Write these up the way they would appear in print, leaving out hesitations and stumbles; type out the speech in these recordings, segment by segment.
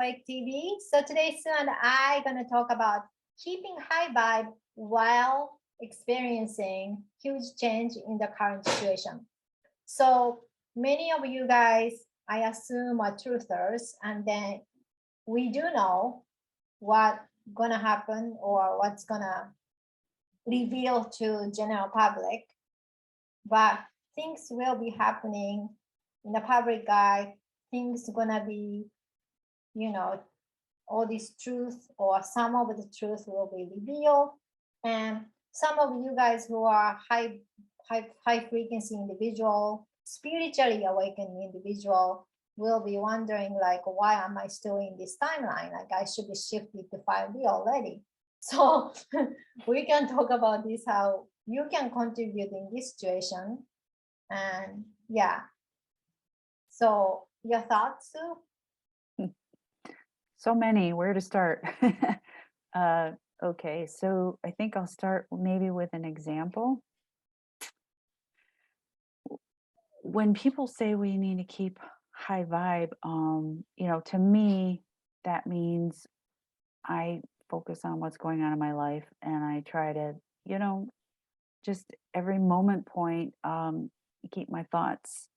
Awake TV. So today, Sue and I are going to talk about keeping high vibe while experiencing huge change in the current situation. So many of you guys, I assume, are truthers, and then we do know what's gonna happen or what's gonna reveal to general public, but things will be happening in the public eye. Things gonna be, all this truth or some of the truth will be revealed, and some of you guys who are high frequency individual, spiritually awakened individual will be wondering like, why am I still in this timeline? Like I should be shifted to 5D already. So we can talk about this, how you can contribute in this situation. And yeah, so your thoughts, Sue? So many, where to start? Okay, so I think I'll start maybe with an example. When people say we need to keep high vibe, to me, that means I focus on what's going on in my life and I try to, just every moment point, keep my thoughts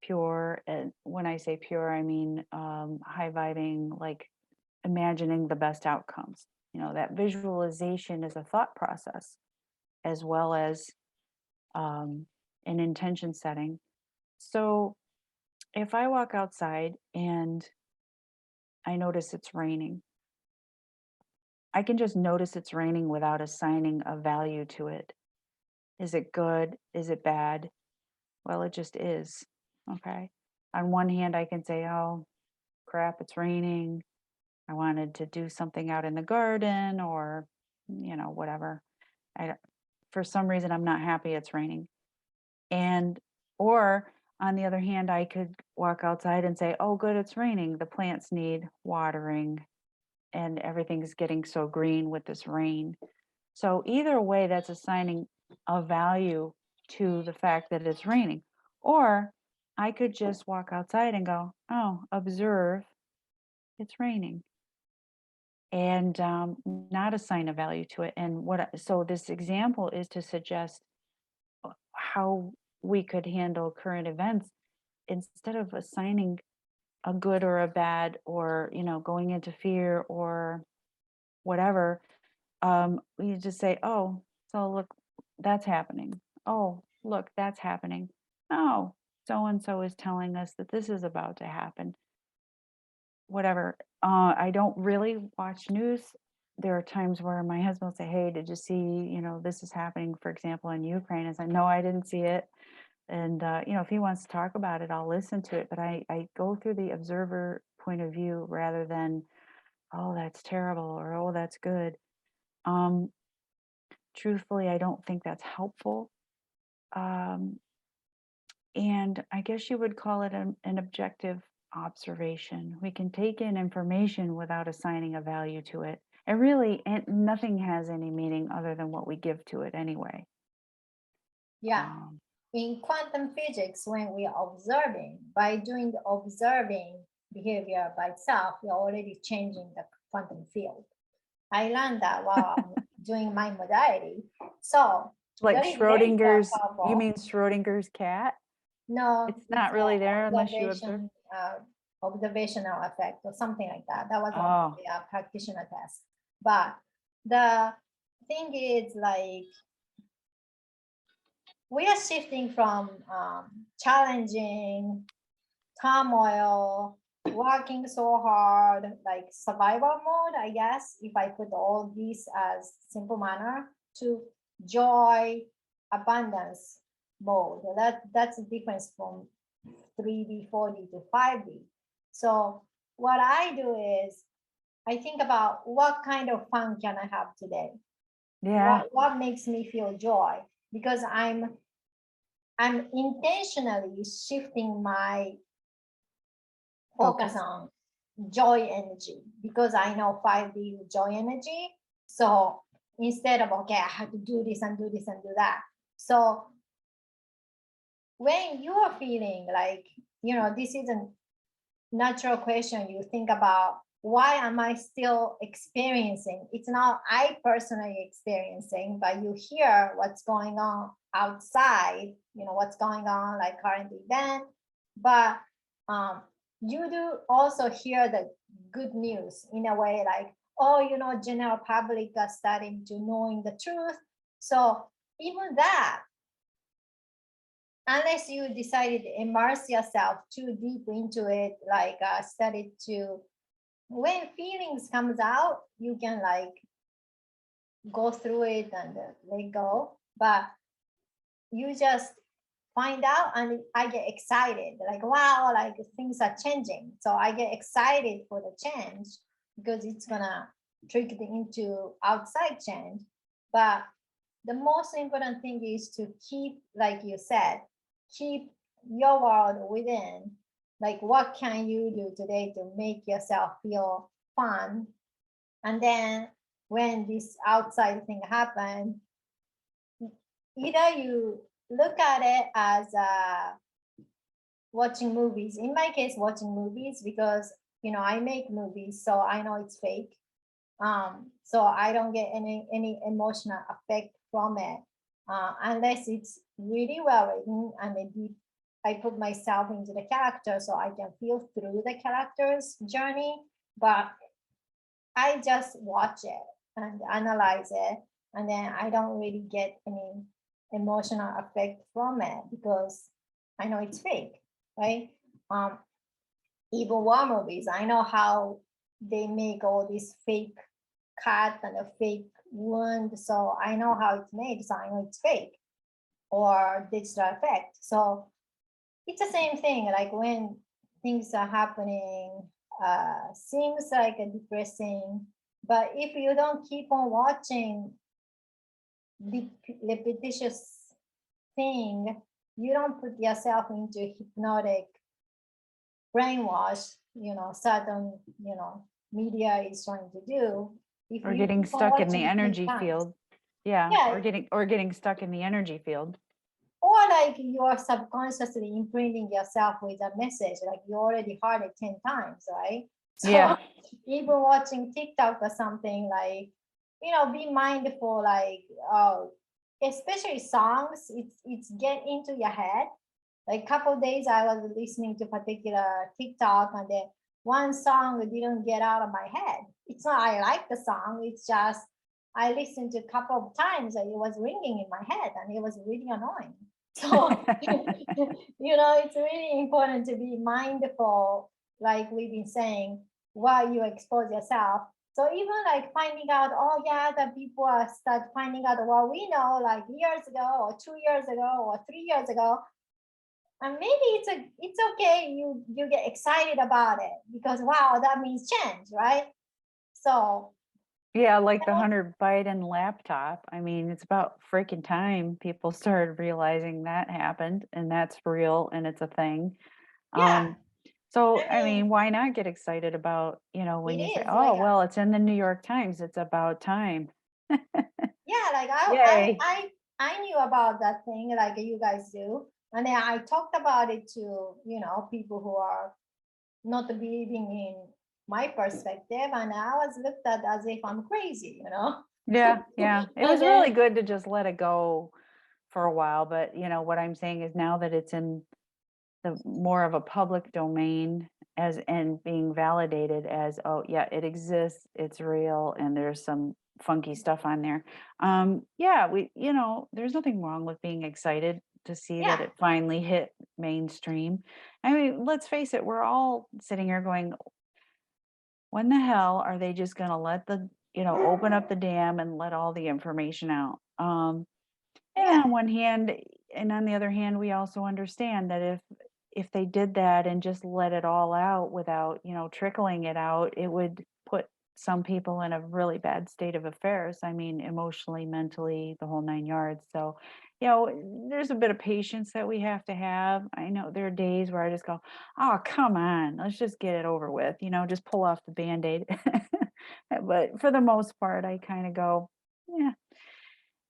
pure. And when I say pure, I mean high vibing, like imagining the best outcomes. That visualization is a thought process as well as an intention setting. So if I walk outside and I notice it's raining, I can just notice it's raining without assigning a value to it. Is it good? Is it bad? Well, it just is. Okay. On one hand, I can say, oh, crap, it's raining. I wanted to do something out in the garden or, whatever. For some reason, I'm not happy it's raining. Or on the other hand, I could walk outside and say, oh, good, it's raining. The plants need watering and everything's getting so green with this rain. So either way, that's assigning a value to the fact that it's raining. Or I could just walk outside and go, oh, observe, it's raining. And not assign a value to it. And so this example is to suggest how we could handle current events instead of assigning a good or a bad or going into fear or whatever. We just say, oh, so look, that's happening. Oh, look, that's happening. Oh, so and so is telling us that this is about to happen. Whatever. I don't really watch news. There are times where my husband will say, hey, did you see, this is happening, for example, in Ukraine? I said, no, I didn't see it. And, if he wants to talk about it, I'll listen to it. But I go through the observer point of view rather than, oh, that's terrible or, oh, that's good. Truthfully, I don't think that's helpful. And I guess you would call it an objective observation. We can take in information without assigning a value to it. And really, nothing has any meaning other than what we give to it anyway. Yeah. In quantum physics, when we are observing, by doing the observing behavior by itself, we are already changing the quantum field. I learned that while I'm doing my modality. So like Schrodinger's, you mean Schrodinger's cat? No, it's not really there unless you observe. Observational effect or something like that. That was on the practitioner test. But the thing is, like, we are shifting from challenging, turmoil, working so hard, like survival mode, I guess, if I put all these as simple manner, to joy, abundance mode. That's the difference from 3D, 4D to 5D. So what I do is I think about what kind of fun can I have today? Yeah. What makes me feel joy? Because I'm intentionally shifting my focus on joy energy, because I know 5D joy energy. So instead of, okay, I have to do this and do this and do that. So when you are feeling like, this is a natural question, you think about why am I still experiencing? It's not I personally experiencing, but you hear what's going on outside, what's going on, like current event. But um, you do also hear the good news in a way, like, oh, general public are starting to knowing the truth. So even that, unless you decided to immerse yourself too deep into it, like started to, when feelings comes out, you can like go through it and let go. But you just find out, and I get excited, like, wow, like things are changing. So I get excited for the change because it's gonna trick it into outside change. But the most important thing is to keep, like you said, keep your world within. Like, what can you do today to make yourself feel fun? And then when this outside thing happens, either you look at it as watching movies. In my case, watching movies, because I make movies, so I know it's fake. So I don't get any emotional effect from it, unless it's really well written and I put myself into the character so I can feel through the character's journey. But I just watch it and analyze it, and then I don't really get any emotional effect from it because I know it's fake, right? Um, Even war movies, I know how they make all these fake cut and a fake wound, so I know how it's made, so I know it's fake or digital effect. So it's the same thing. Like when things are happening, seems like a depressing, but if you don't keep on watching the repetitious thing, you don't put yourself into hypnotic brainwash, certain, media is trying to do. If Or you getting keep on stuck in the watching 10 energy times, field. Yeah, yeah, or getting stuck in the energy field. or like you are subconsciously imprinting yourself with a message, like you already heard it 10 times, right? So Yeah. even watching TikTok or something, like, be mindful, like, especially songs, it's get into your head. Like couple days I was listening to particular TikTok, and then one song didn't get out of my head. It's not I like the song, it's just I listened to a couple of times and it was ringing in my head and it was really annoying. So, it's really important to be mindful, like we've been saying, while you expose yourself. So even like finding out, oh yeah, that people are start finding out what we know like years ago or 2 years ago or 3 years ago, and maybe it's okay. You get excited about it because wow, that means change, right? So Yeah, like the Hunter Biden laptop. I mean, it's about freaking time people started realizing that happened and that's real and it's a thing. yeah, Um, so, I I mean, mean, why not get excited about, it when you say, is oh, like well, it's in the New York Times, it's about time. yeah, like I I Yay. I I knew about that thing like you guys do, and then I talked about it to people who are not believing in my perspective, and I was looked at as if I'm crazy. Yeah, yeah. It And was then really good to just let it go for a while. But, what I'm saying is now that it's in the more of a public domain as and being validated as, oh yeah, it exists, it's real, and there's some funky stuff on there. Yeah, there's nothing wrong with being excited to see that yeah, it finally hit mainstream. I mean, let's face it, we're all sitting here going, when the hell are they just going to let open up the dam and let all the information out? And yeah, on one hand, and on the other hand, we also understand that if they did that and just let it all out without, trickling it out, it would put some people in a really bad state of affairs. I mean, emotionally, mentally, the whole nine yards. So, there's a bit of patience that we have to have. I know there are days where I just go, oh, come on, let's just get it over with, just pull off the band-aid. But for the most part, I kind of go, yeah,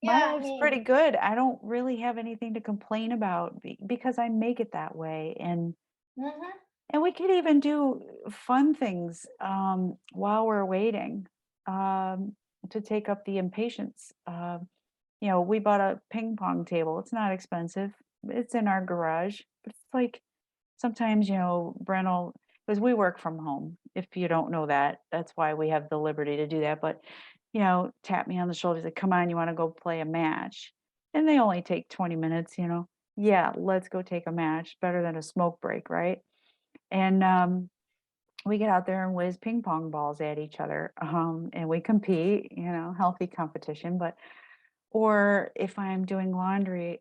my yeah. I life's mean, pretty good. I don't really have anything to complain about because I make it that way. And mhm. And we could even do fun things while we're waiting to take up the impatience. We bought a ping pong table. It's not expensive. It's in our garage. But it's like sometimes, Brent will, because we work from home. If you don't know that, that's why we have the liberty to do that. But, tap me on the shoulder, say, come on, you want to go play a match? And they only take 20 minutes. Yeah, let's go take a match. Better than a smoke break, right? And we get out there and whiz ping pong balls at each other. And we compete, healthy competition. Or if I'm doing laundry,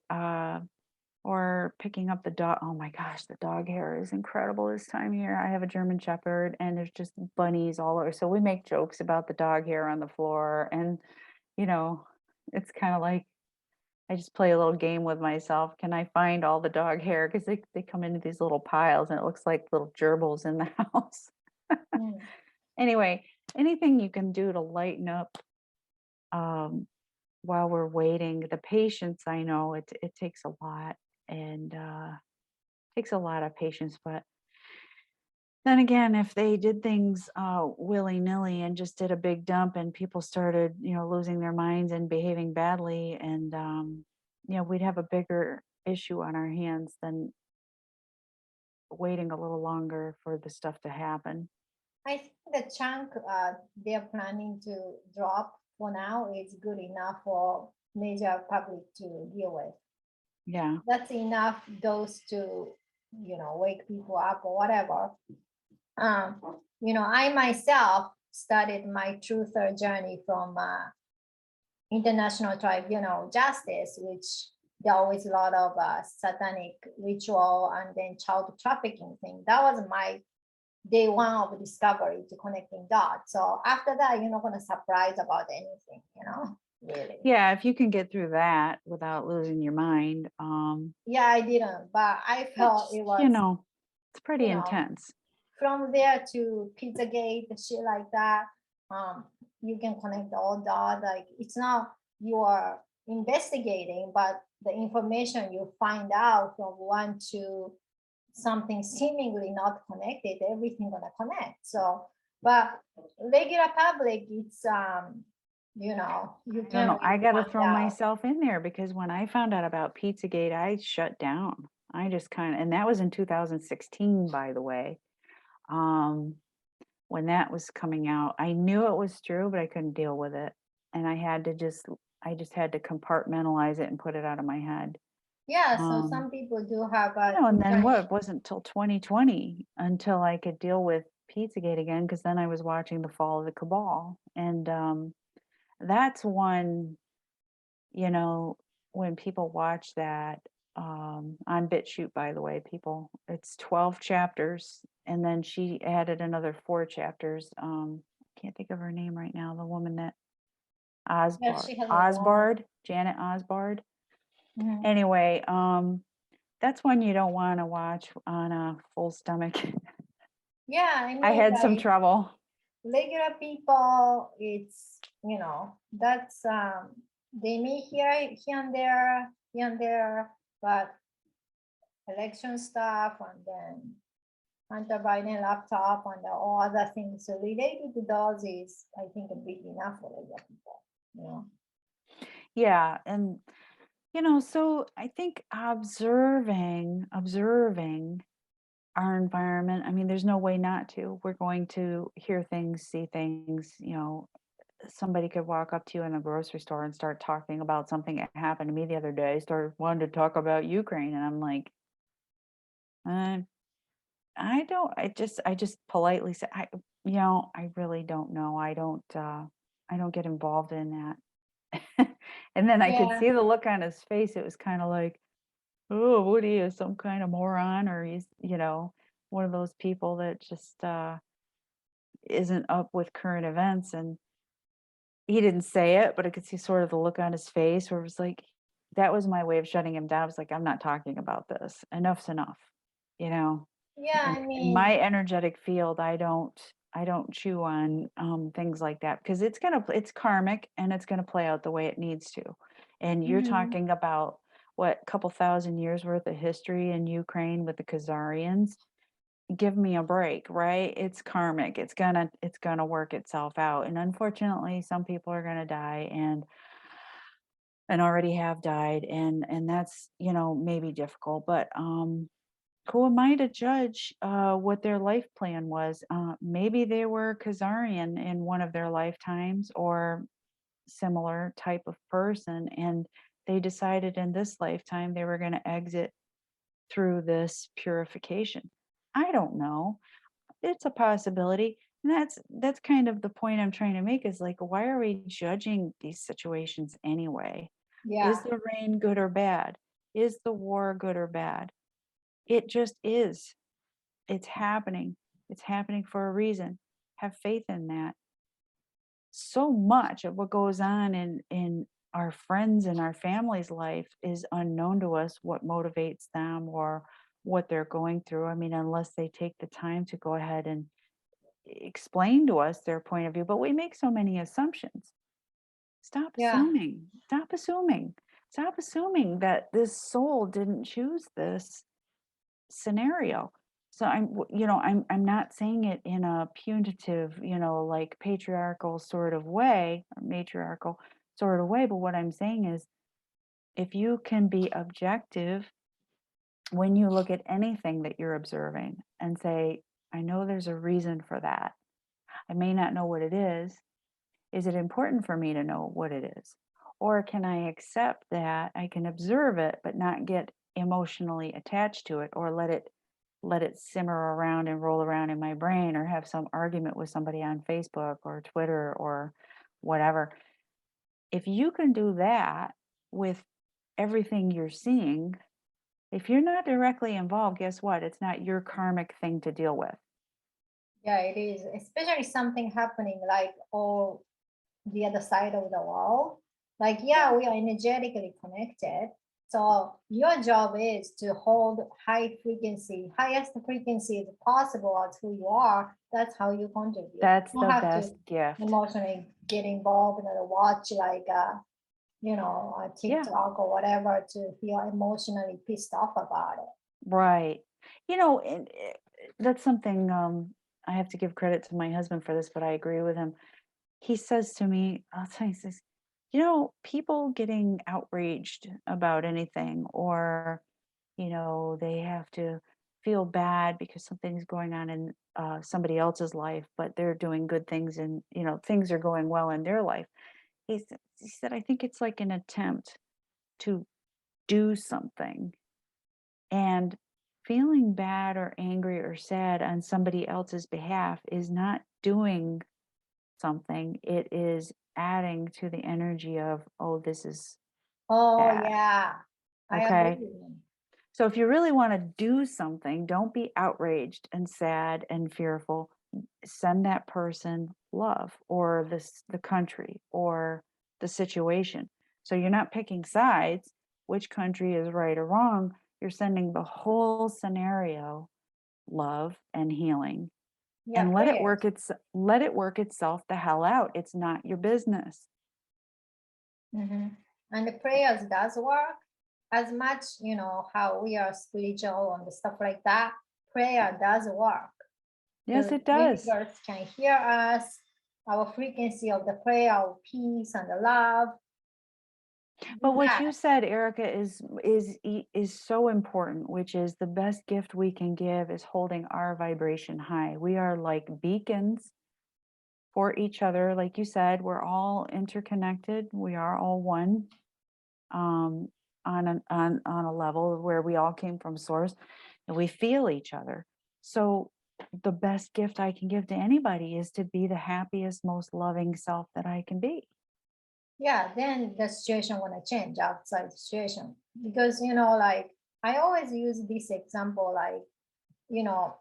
or picking up the dog. Oh my gosh, the dog hair is incredible this time of year. I have a German Shepherd and there's just bunnies all over. So we make jokes about the dog hair on the floor. And, you know, it's kind of like I just play a little game with myself. Can I find all the dog hair? Because they come into these little piles and it looks like little gerbils in the house. Mm. Anyway, anything you can do to lighten up um, while we're waiting. The patience, I know it takes a lot and takes a lot of patience. But then again, if they did things willy nilly and just did a big dump and people started, losing their minds and behaving badly, and we'd have a bigger issue on our hands than waiting a little longer for the stuff to happen. I think the chunk they're planning to drop for now is good enough for major public to deal with. Yeah. That's enough dose to, wake people up or whatever. I myself started my truther journey from international tribunal justice, which there always a lot of satanic ritual and then child trafficking thing. That was my day one of discovery to connecting dots. So after that, you're not going to surprise about anything, really. Yeah, if you can get through that without losing your mind, Yeah, I didn't, but I felt it's, it was, it's pretty you know, intense. from there to Pizzagate, shit like that. You can connect all dots. Like it's not you are investigating, but the information you find out from one to something seemingly not connected, everything gonna connect. So, but regular public, it's you I don't can't know. I really got to find throw out. myself in there because when I found out about Pizzagate, I shut down. I just and that was in 2016, by the way. Um, when that was coming out, I knew it was true, but I couldn't deal with it. And I just had to compartmentalize it and put it out of my head. Yeah, so Um, some people do have a and then different. what? It wasn't till 2020 until I could deal with Pizzagate again, because then I was watching The Fall of the Cabal. And that's one, you know, when people watch that on BitChute, by the way, people, it's 12 chapters. And then she added another 4 chapters. Can't think of her name right now. The woman that Yeah, Osbard, she has a long. Osbard, Janet Osbard. Mhm. Anyway, that's one you don't want to watch on a full stomach. Yeah, I I mean, had some like trouble. regular people, it's that's they may hear here and there, but election stuff and then Hunter Biden laptop and all other things so related to those is, I think, a big enough for regular people. You know. Yeah, and so I think observing our environment. I mean, there's no way not to. We're going to hear things, see things, somebody could walk up to you in a grocery store and start talking about something that happened to me the other day, started wanting to talk about Ukraine. And I'm like, uh, I just politely say, I really don't know. I don't get involved in that. And then I could Yeah. see the look on his face. It was kind of like, oh, what are you, some kind of moron? Or he's, one of those people that just isn't up with current events. And he didn't say it, but I could see sort of the look on his face where it was like, that was my way of shutting him down. I was like, I'm not talking about this. Enough's enough. You know, Yeah, in, I in my mean, energetic field, I don't chew on things like that because it's karmic and it's gonna play out the way it needs to. And you're mhm. talking about what couple thousand years worth of history in Ukraine with the Khazarians. give me a break, right? It's karmic. It's gonna work itself out. And unfortunately, some people are gonna die and already have died, and that's, maybe difficult. But who am I to judge what their life plan was? Maybe they were Khazarian in one of their lifetimes, or similar type of person, and they decided in this lifetime they were going to exit through this purification. I don't know. It's a possibility. And that's kind of the point I'm trying to make, is like, why are we judging these situations anyway? Is Yeah, the rain good or bad? Is the war good or bad? It just is. It's happening. It's happening for a reason. Have faith in that. So much of what goes on in our friends and our family's life is unknown to us, what motivates them or what they're going through. I mean, unless they take the time to go ahead and explain to us their point of view, but we make so many assumptions. Stop yeah, assuming. Stop assuming. Stop assuming that this soul didn't choose this scenario. So I'm not saying it in a punitive, like patriarchal sort of way, or matriarchal sort of way, but what I'm saying is, if you can be objective when you look at anything that you're observing and say, I know there's a reason for that. I may not know what it is. Is it important for me to know what it is? Or can I accept that I can observe it but not get emotionally attached to it, or let it simmer around and roll around in my brain, or have some argument with somebody on Facebook or Twitter or whatever. If you can do that with everything you're seeing, if you're not directly involved, guess what? It's not your karmic thing to deal with. yeah, it is. Especially something happening like all the other side of the world. Like, yeah, we are energetically connected. So your job is to hold high frequency, highest frequency as possible as who you are. That's how you contribute. That's You don't the have to best gift. emotionally get involved and watch like Yeah, TikTok or whatever to feel emotionally pissed off about it. right. And that's something, I have to give credit to my husband for this, but I agree with him. He says to me, I'll tell you, he says, people getting outraged about anything, or, they have to feel bad because something's going on in somebody else's life, but they're doing good things, and, things are going well in their life. He said, I think it's like an attempt to do something, and feeling bad or angry or sad on somebody else's behalf is not doing something. It is adding to the energy of, oh, this is Oh bad. yeah, I agree Okay. with you. So if you really want to do something, don't be outraged and sad and fearful. Send that person love, or the country, or the situation. So you're not picking sides, which country is right or wrong. You're sending the whole scenario love and healing, Yeah, and prayers. let it work itself the hell out. It's not your business. Hmm. And the prayers does work as much, how we are spiritual and stuff like that. Prayer does work. Yes, The it does. universe can hear us, our frequency of the prayer of peace and the love. But Do what that. you said, Erica, is so important, which is the best gift we can give is holding our vibration high. We are like beacons for each other. Like you said, we're all interconnected. We are all one, um, on a level where we all came from source, and we feel each other. So the best gift I can give to anybody is to be the happiest, most loving self that I can be. Yeah, then the situation wanna change outside the situation. Because like I always use this example, like, you know,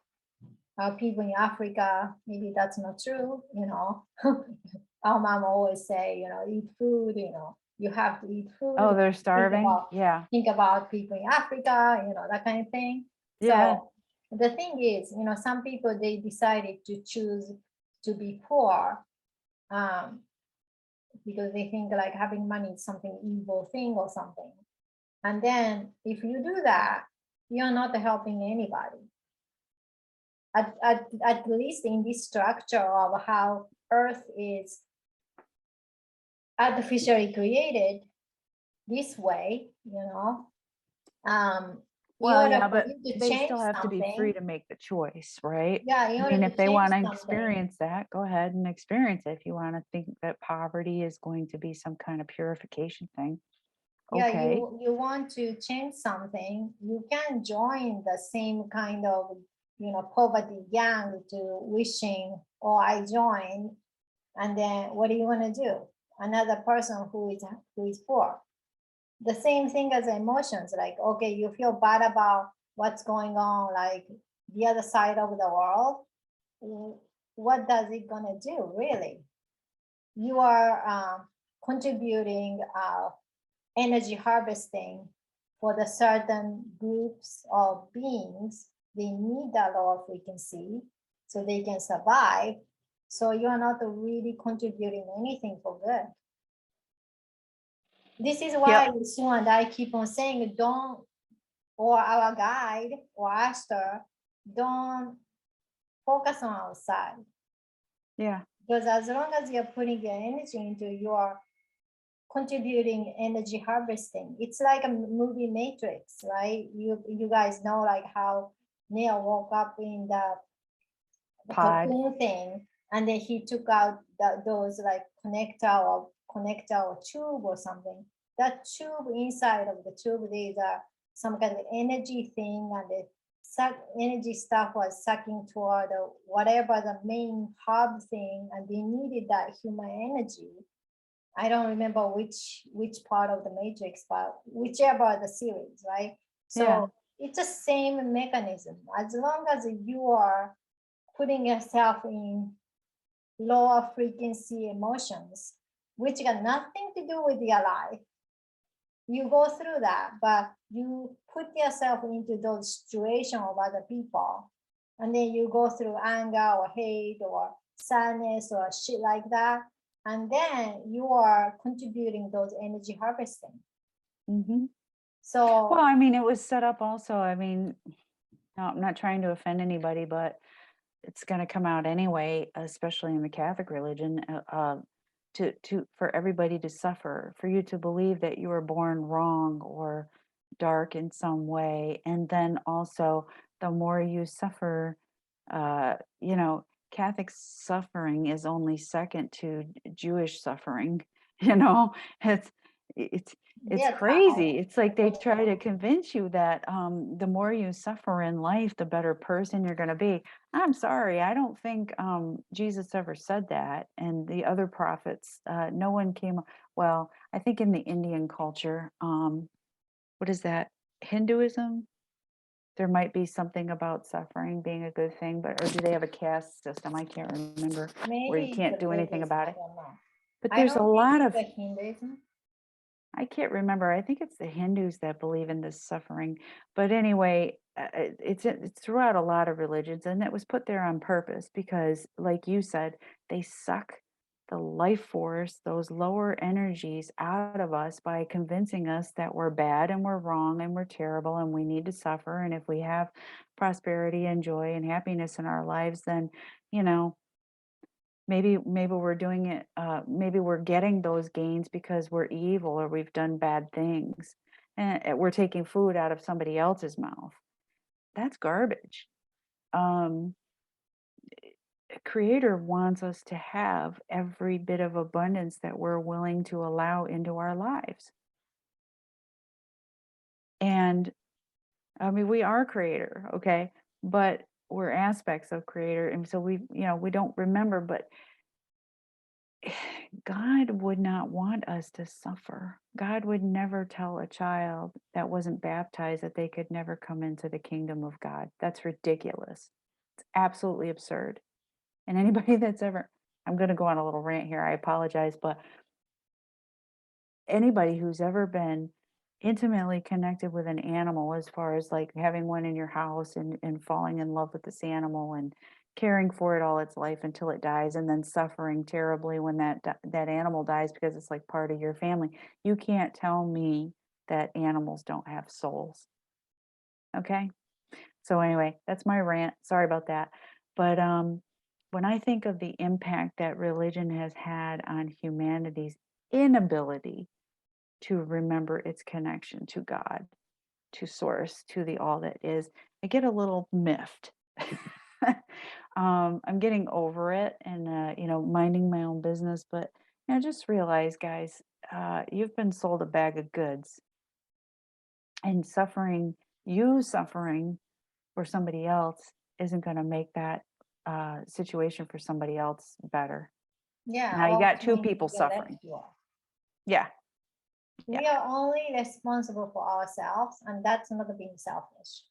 people in Africa, maybe that's not true, Our mom always say, eat food, you have to eat food. Oh, they're Think starving. about Yeah. think about people in Africa, that kind of thing. Yeah. So the thing is, some people they decided to choose to be poor, um, because they think like having money is something evil thing or something. And then if you do that, you're not helping anybody. at least in this structure of how Earth is artificially created this way, in Well, order yeah, for but you to they change still have to be free something, to make the choice, right? yeah, in I order mean, to if they change want to something, experience that, go ahead and experience it. If you want to think that poverty is going to be some kind of purification thing, yeah, okay. you want to change something, you can join the same kind of poverty gang to wishing, oh, I joined, and then what do you want to do? Another person who is poor. The same thing as emotions, like, okay, you feel bad about what's going on, like the other side of the world. What does it gonna do, really? You are contributing energy harvesting for the certain groups of beings. They need that lower frequency so they can survive. So you are not really contributing anything for good. This is why Yep. Sue and I keep on saying, don't, or our guide or Aster, don't focus on outside. Yeah. Because as long as you're putting your energy into your contributing energy harvesting, it's like a movie Matrix, right? You guys know like how Neo woke up in the Pod. cocoon thing, and then he took out those like connector or tube or something. That tube, inside of the tube, there's some kind of energy thing, and the energy stuff was sucking toward whatever the main hub thing, and they needed that human energy. I don't remember which part of the matrix, but whichever the series, right? Yeah. So it's the same mechanism. As long as you are putting yourself in lower frequency emotions, which got nothing to do with your life, you go through that, but you put yourself into those situations of other people, and then you go through anger or hate or sadness or shit like that, and then you are contributing those energy harvesting. Mm-hmm. Well, So I mean, it was set up also. I mean, no, I'm not trying to offend anybody, but it's going to come out anyway, especially in the Catholic religion, to for everybody to suffer, for you to believe that you were born wrong or dark in some way, and then also the more you suffer, uh, you know, Catholic suffering is only second to Jewish suffering. You know, it's it's it's yeah, Tao. crazy. It's like they try to convince you that the more you suffer in life, the better person you're going to be. I'm sorry, I don't think Jesus ever said that, and the other prophets, no one came. Well, I think in the Indian culture, what is that? Hinduism? There might be something about suffering being a good thing, but or do they have a caste system? I can't remember where you Maybe it's can't a do anything Buddhist, about I it. don't know. But I there's a don't think lot it's of a Hinduism. I can't remember. I think it's the Hindus that believe in this suffering. But anyway, it's throughout a lot of religions, and it was put there on purpose because, like you said, they suck the life force, those lower energies out of us by convincing us that we're bad and we're wrong and we're terrible and we need to suffer. And if we have prosperity and joy and happiness in our lives, then, you know, maybe we're doing it, maybe we're getting those gains because we're evil or we've done bad things, and we're taking food out of somebody else's mouth. That's garbage. um Creator wants us to have every bit of abundance that we're willing to allow into our lives. And I mean, we are creator, okay, but we're aspects of creator, and so we don't remember, but God would not want us to suffer. God would never tell a child that wasn't baptized that they could never come into the kingdom of God. That's ridiculous. It's absolutely absurd. And anybody that's ever, I'm going to go on a little rant here. I apologize, but anybody who's ever been intimately connected with an animal, as far as like having one in your house and falling in love with this animal and caring for it all its life until it dies, and then suffering terribly when that animal dies because it's like part of your family. You can't tell me that animals don't have souls. Okay? So anyway, that's my rant. Sorry about that. But when I think of the impact that religion has had on humanity's inability to remember its connection to God, to source, to the all that is, I get a little miffed. I'm getting over it and, minding my own business. But, just realize, guys, you've been sold a bag of goods, and suffering for somebody else isn't going to make that situation for somebody else better. Yeah, Now you or got two to people the left suffering. you are. Yeah. We are only responsible for ourselves, and that's not being selfish.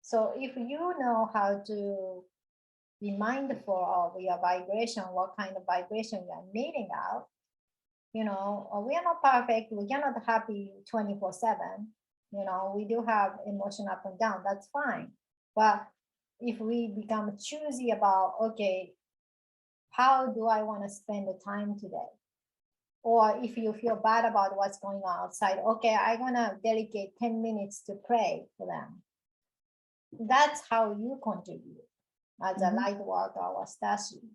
So if you know how to be mindful of your vibration, what kind of vibration you are emitting out, we are not perfect. We cannot happy 24/7. We do have emotion up and down. That's fine. But if we become choosy about, okay, how do I want to spend the time today? Or if you feel bad about what's going on outside, okay, I'm going to dedicate 10 minutes to pray for them. That's how you contribute as a light worker or star seed.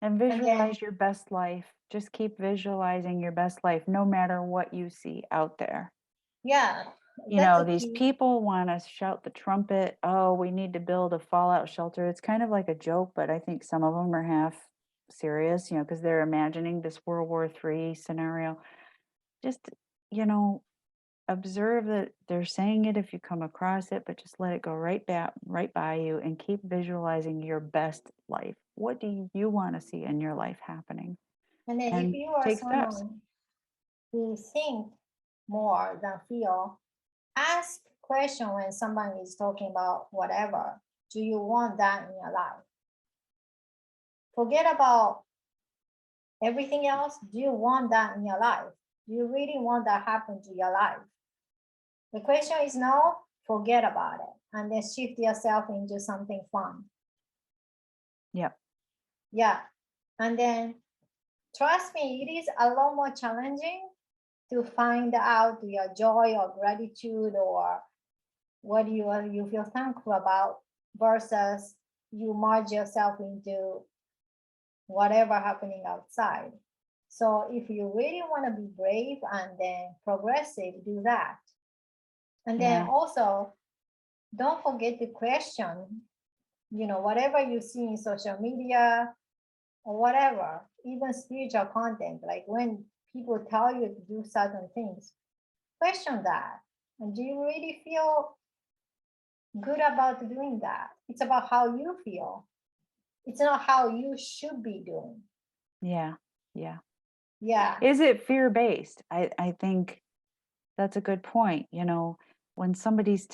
And And then, visualize your best life. Just keep visualizing your best life, no matter what you see out there. yeah, These people want to shout the trumpet. Oh, we need to build a fallout shelter. It's kind of like a joke, but I think some of them are half serious, because they're imagining this World War III scenario. Just, observe that they're saying it if you come across it, but just let it go right by you, and keep visualizing your best life. What do you want to see in your life happening? And then if you are take steps. someone who think more than feel, ask question when someone is talking about whatever. Do you want that in your life? Forget about everything else. Do you want that in your life? Do you really want that happen to your life? The question is no, forget about it. And then shift yourself into something fun. Yep. Yeah. And then trust me, it is a lot more challenging to find out your joy or gratitude or what you feel thankful about versus you merge yourself into whatever happening outside. So if you really want to be brave and then progressive, do that. And then also don't forget to question, whatever you see in social media or whatever, even spiritual content, like when people tell you to do certain things, question that. And do you really feel good about doing that? It's about how you feel. It's not how you should be doing. Yeah. Yeah. Is it fear-based? I think that's a good point. When somebody's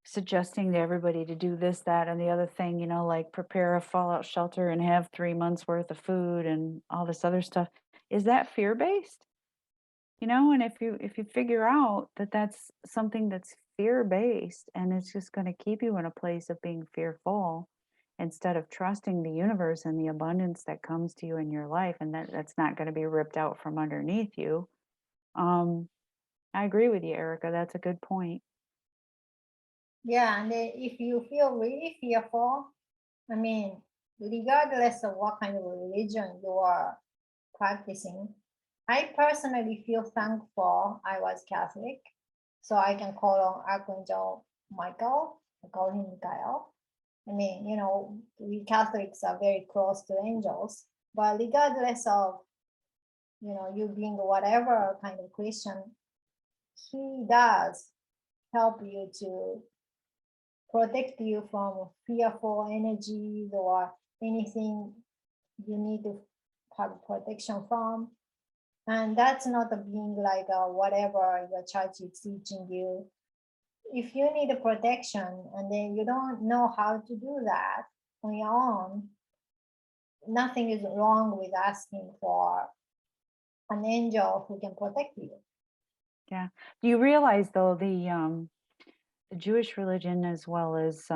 suggesting to everybody to do this, that, and the other thing, like prepare a fallout shelter and have 3 months worth of food and all this other stuff, is that fear-based? And if you figure out that that's something that's fear-based, and it's just going to keep you in a place of being fearful instead of trusting the universe and the abundance that comes to you in your life, and that's not going to be ripped out from underneath you. I agree with you, Erica. That's a good point. Yeah. And then if you feel really fearful, regardless of what kind of religion you are practicing, I personally feel thankful I was Catholic. So I can call on Archangel Michael. I call him Michael. We Catholics are very close to angels, but regardless of, you being whatever kind of Christian, he does help you to protect you from fearful energies or anything you need to have protection from. And that's not a being like whatever your church is teaching you. If you need a protection and then you don't know how to do that on your own, nothing is wrong with asking for an angel who can protect you. Yeah. Do you realize, though, the Jewish religion, as well as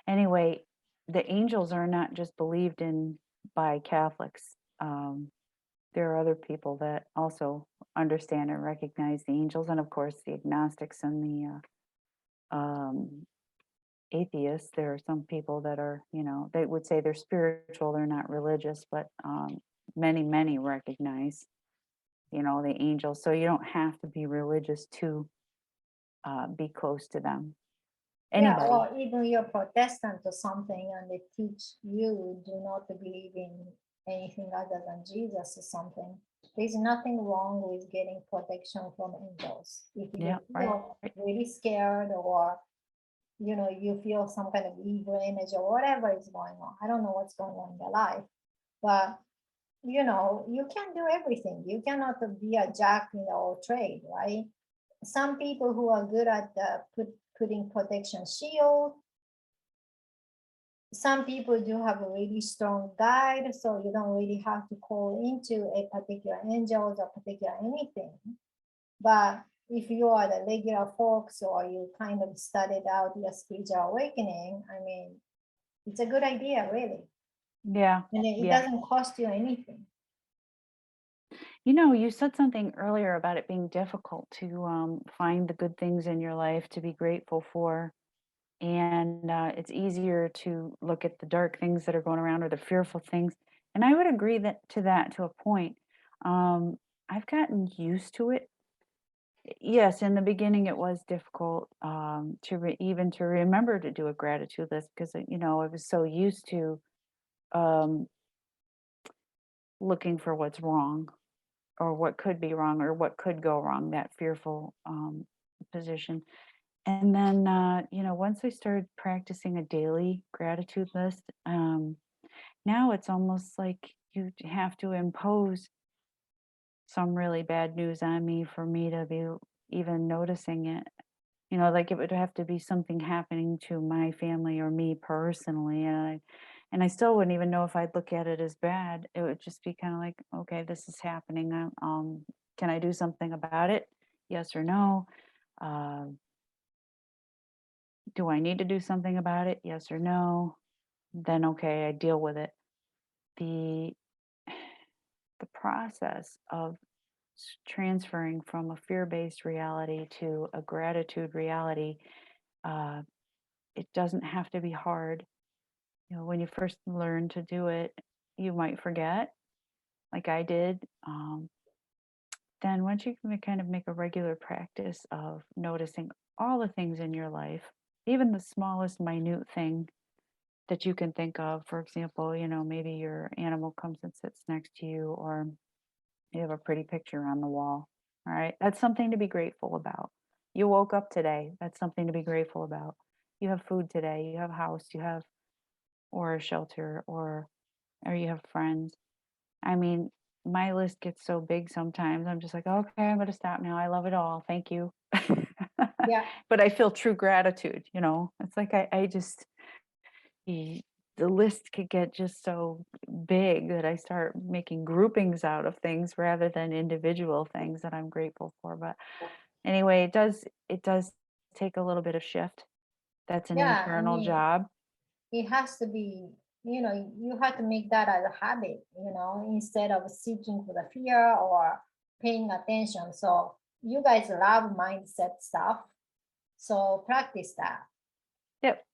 anyway, the angels are not just believed in by Catholics. there are other people that also understand and recognize the angels, and of course the agnostics and the atheists. There are some people that are, they would say they're spiritual, they're not religious, but many recognize, the angels. So you don't have to be religious to be close to them. Yeah, Anybody. or even you're Protestant or something and they teach you do not believe in anything other than Jesus or something. There's nothing wrong with getting protection from angels. If Yeah, you right. feel really scared or you feel some kind of evil energy or whatever is going on. I don't know what's going on in your life, but you can't do everything. You cannot be a jack in all trade, right? Some people who are good at putting protection shield. Some people do have a really strong guide, so you don't really have to call into a particular angel or particular anything. But if you are the regular folks or you kind of studied out your spiritual awakening, I mean, it's a good idea, really. Yeah. And it Yeah. doesn't cost you anything. You said something earlier about it being difficult to find the good things in your life to be grateful for. And it's easier to look at the dark things that are going around or the fearful things. And I would agree that to a point. I've gotten used to it. Yes, in the beginning it was difficult even to remember to do a gratitude list because I was so used to um, looking for what's wrong or what could be wrong or what could go wrong, that fearful position. And then, once I started practicing a daily gratitude list, now it's almost like you have to impose some really bad news on me for me to be even noticing it. Like it would have to be something happening to my family or me personally. And I still wouldn't even know if I'd look at it as bad. It would just be kind of like, okay, this is happening. Can I do something about it? Yes or no? Uh, do I need to do something about it? Yes or no? Then okay, I deal with it. The the process of transferring from a fear-based reality to a gratitude reality, uh, it doesn't have to be hard. When you first learn to do it, you might forget, like I did. Then once you can kind of make a regular practice of noticing all the things in your life, even the smallest minute thing that you can think of. For example, maybe your animal comes and sits next to you, or you have a pretty picture on the wall. All right. That's something to be grateful about. You woke up today. That's something to be grateful about. You have food today. You have a house. Or a shelter, or you have friends. I mean, my list gets so big sometimes. I'm just like, okay, I'm going to stop now. I love it all. Thank you. Yeah. But I feel true gratitude. It's like I just, the list could get just so big that I start making groupings out of things rather than individual things that I'm grateful for. But anyway, it does take a little bit of shift. That's an Yeah. I internal mean, job. it has to be, you have to make that as a habit, instead of seeking for the fear or paying attention. So you guys love mindset stuff. So practice that. Yep.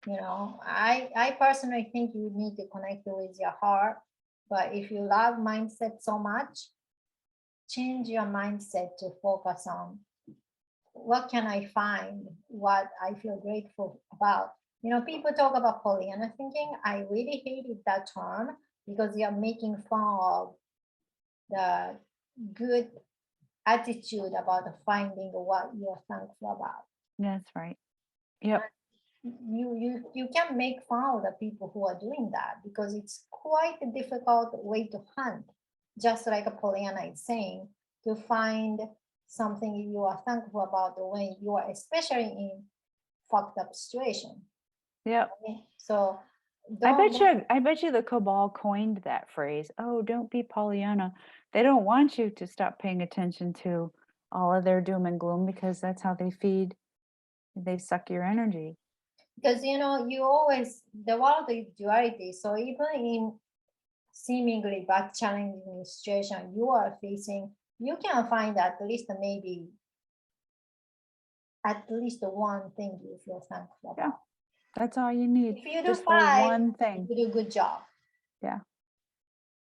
I personally think you need to connect with your heart. But if you love mindset so much, change your mindset to focus on what can I find, what I feel grateful about. People talk about Pollyanna thinking. I really hated that term because you're making fun of the good attitude about finding what you're thankful about. That's right. Yep. You can make fun of the people who are doing that because it's quite a difficult way to hunt, just like Pollyanna is saying, to find something you are thankful about when you are especially in fucked up situation. Yep. Okay? So I don't bet you I bet you the cabal coined that phrase. Oh, don't be Pollyanna. They don't want you to stop paying attention to all of their doom and gloom because that's how they suck your energy. because you always the world is duality. So even in seemingly but challenging situation you are facing, you can find at least maybe at least one thing you feel thankful Yeah. about. That's all you need. If you do Just the 5, one thing. you do a good job. Yeah.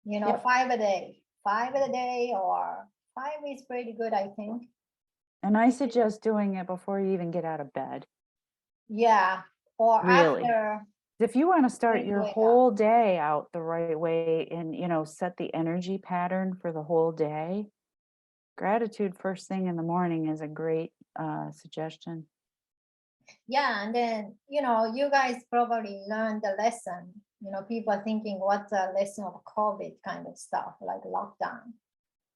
You know, Yep. 5 a day. 5 a day or 5 is pretty good, I think. And I suggest doing it before you even get out of bed. Yeah. Or Really. after. If you want to start when you your wake up. whole day out the right way and, you know, set the energy pattern for the whole day, gratitude first thing in the morning is a great suggestion. Yeah, and then, you know, you guys probably learned the lesson. You know, people are thinking, what's the lesson of COVID kind of stuff, like lockdown.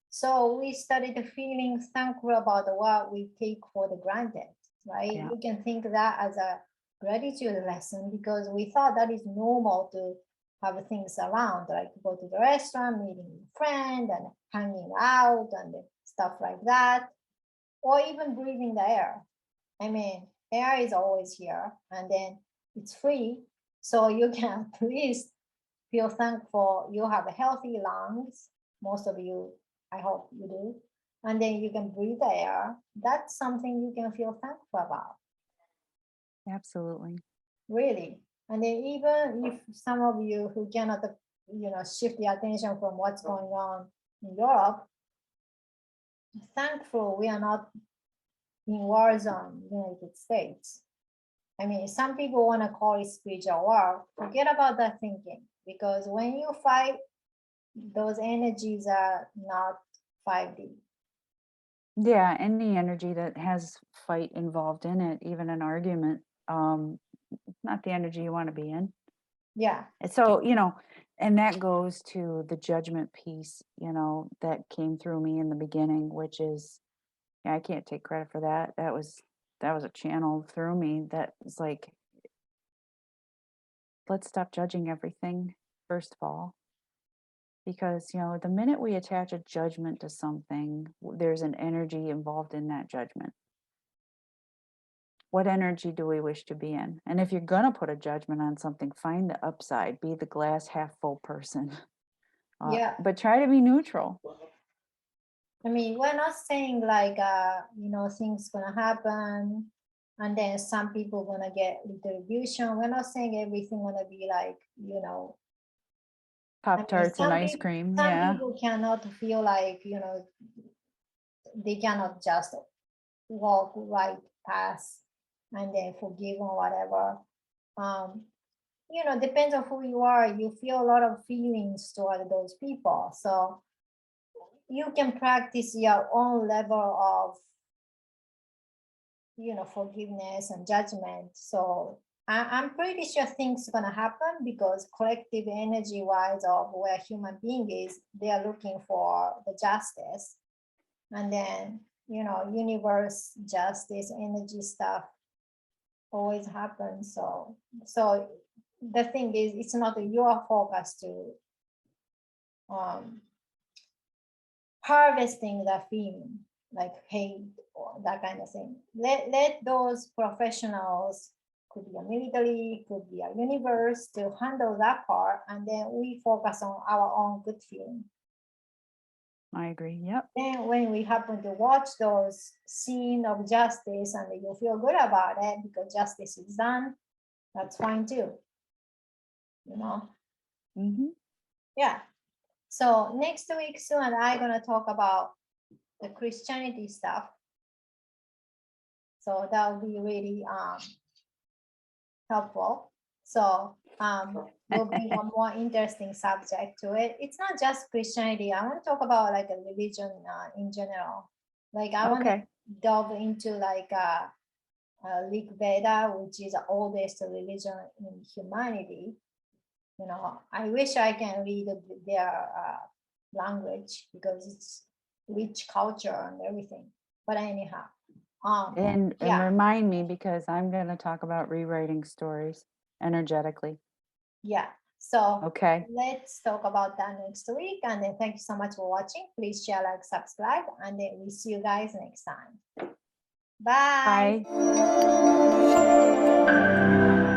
So we started feeling thankful about what we take for the granted, right? Yeah. You can think that as a gratitude lesson because we thought that is normal to have things around, like go to the restaurant, meeting a friend and hanging out and stuff like that, or even breathing the air. I mean, air is always here and then it's free. So you can at least feel thankful you have healthy lungs. Most of you, I hope you do. And then you can breathe the air. That's something you can feel thankful about. Absolutely. Really. And then even if some of you who cannot, you know, shift the attention from what's going on in Europe, thankful we are not in war zone, United States. I mean, some people want to call it spiritual war. Forget about that thinking because when you fight, those energies are not 5D. Yeah, any energy that has fight involved in it, even an argument, not the energy you want to be in. Yeah. So, you know, and that goes to the judgment piece, you know, that came through me in the beginning, which is, yeah, I can't take credit for that. That was a channel through me that was like, let's stop judging everything, first of all. Because, you know, the minute we attach a judgment to something, there's an energy involved in that judgment. What energy do we wish to be in? And if you're going to put a judgment on something, find the upside, be the glass half full person. Yeah. But try to be neutral. I mean, we're not saying like, you know, things gonna happen and then some people gonna get retribution. We're not saying everything gonna be like, you know, Pop-Tarts and ice some cream. Yeah. people cannot feel like, you know, they cannot just walk right past and then forgive or whatever. You know, depends on who you are. You feel a lot of feelings toward those people. So you can practice your own level of, you know, forgiveness and judgment. So I'm pretty sure things are gonna happen because collective energy wise of where human being is, they are looking for the justice. And then, you know, universe, justice, energy stuff always happens. So the thing is, it's not your focus to harvesting the feeling like hate or that kind of thing. Let those professionals, could be a military, could be a universe, to handle that part, and then we focus on our own good feeling. I agree. Yep. Then when we happen to watch those scene of justice and you feel good about it because justice is done, that's fine too. You know? Mm-hmm. Yeah. So next week, Sue and I are gonna talk about the Christianity stuff. So that will be really helpful. So we'll bring a more interesting subject to it. It's not just Christianity. I want to talk about like a religion in general. Like I want to delve into like Rig Veda, which is the oldest religion in humanity. You know, I wish I can read their language because it's rich culture and everything. But anyhow, And yeah, remind me because I'm going to talk about rewriting stories energetically. yeah. So Okay. let's talk about that next week. And then thank you so much for watching. Please share, like, subscribe, and then we'll see you guys next time. Bye. Bye.